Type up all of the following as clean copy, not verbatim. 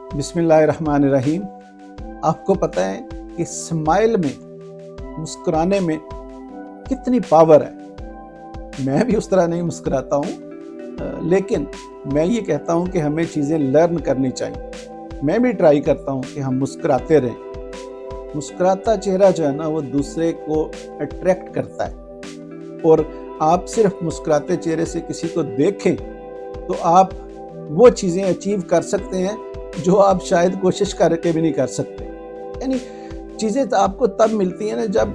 बिस्मिल्लाहिर्रहमानिर्रहीम। आपको पता है कि स्माइल में, मुस्कुराने में कितनी पावर है। मैं भी उस तरह नहीं मुस्कुराता हूँ, लेकिन मैं ये कहता हूँ कि हमें चीज़ें लर्न करनी चाहिए। मैं भी ट्राई करता हूँ कि हम मुस्कुराते रहें। मुस्कुराता चेहरा जो है ना, वो दूसरे को अट्रैक्ट करता है। और आप सिर्फ मुस्कुराते चेहरे से किसी को देखें तो आप वो चीज़ें अचीव कर सकते हैं जो आप शायद कोशिश करके भी नहीं कर सकते। यानी चीज़ें तो आपको तब मिलती हैं ना जब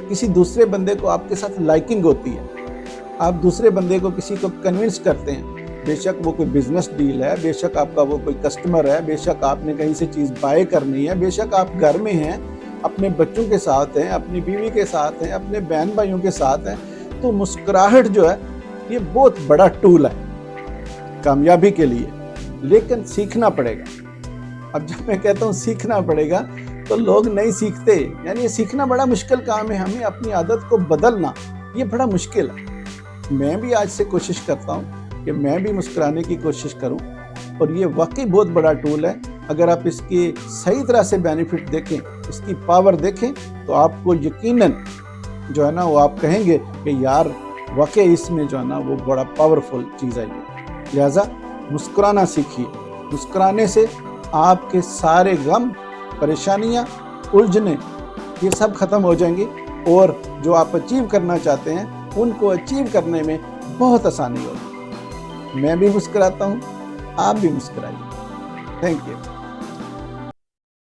किसी दूसरे बंदे को आपके साथ लाइकिंग होती है। आप दूसरे बंदे को, किसी को कन्विंस करते हैं, बेशक वो कोई बिजनेस डील है, बेशक आपका वो कोई कस्टमर है, बेशक आपने कहीं से चीज़ बाय करनी है, बेशक आप घर में हैं, अपने बच्चों के साथ हैं, अपनी बीवी के साथ हैं, अपने बहन भाइयों के साथ हैं। तो मुस्कुराहट जो है ये बहुत बड़ा टूल है कामयाबी के लिए, लेकिन सीखना पड़ेगा। अब जब मैं कहता हूँ सीखना पड़ेगा तो लोग नहीं सीखते। यानी ये सीखना बड़ा मुश्किल काम है। हमें अपनी आदत को बदलना ये बड़ा मुश्किल है। मैं भी आज से कोशिश करता हूँ कि मैं भी मुस्कुराने की कोशिश करूँ, और ये वाकई बहुत बड़ा टूल है। अगर आप इसकी सही तरह से बेनिफिट देखें, इसकी पावर देखें, तो आपको यकीनन जो है ना वो आप कहेंगे कि यार वाकई इसमें जो है ना वो बड़ा पावरफुल चीज़ है ये। लिहाजा मुस्कुराना सीखिए। मुस्कुराने से आपके सारे गम, परेशानियां, उलझने ये सब खत्म हो जाएंगी, और जो आप अचीव करना चाहते हैं उनको अचीव करने में बहुत आसानी होगी। मैं भी मुस्कुराता हूँ, आप भी मुस्कुराइए। Thank you.